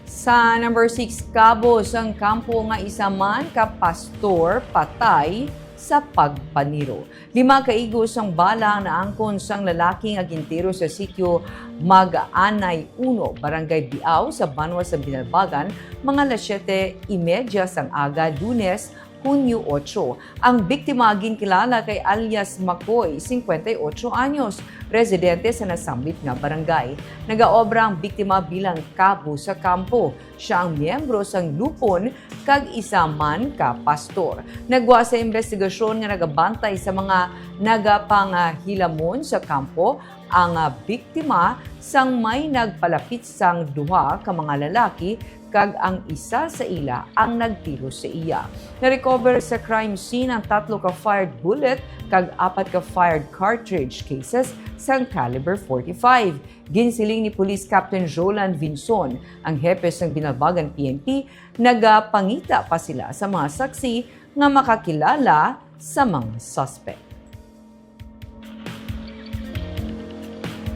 Sa number 6, kabos ang kampo nga isa man ka pastor patay sa pagpaniro. 5 kaigos ang bala na angkon sang lalaki nga gintiro sa sitio Mag-Anay 1, Barangay Biao sa Banwa sa Binalbagan, mga alas 7:30 sang aga, Lunes, Hunyo 8. Ang biktima ginkilala kay alias Makoy, 58 anyos, residente sa nasambit nga barangay. Nagaobra ang biktima bilang kabo sa kampo. Siya ang miyembro sang lupon kag isa man ka pastor. Nagwa sa investigasyon nga nagabantay sa mga nagapanghilamon sa kampo ang biktima sang may nagpalapit sang duha ka mga lalaki kag ang isa sa ila ang nagtiro sa iya. Na-recover sa crime scene ang 3 ka fired bullet kag 4 ka fired cartridge cases sang caliber 45. Ginsiling ni Police Captain Jolan Vinson, ang hepe ng Binalbagan PNP, nagapangita pa sila sa mga saksi nga makakilala sa mga suspect.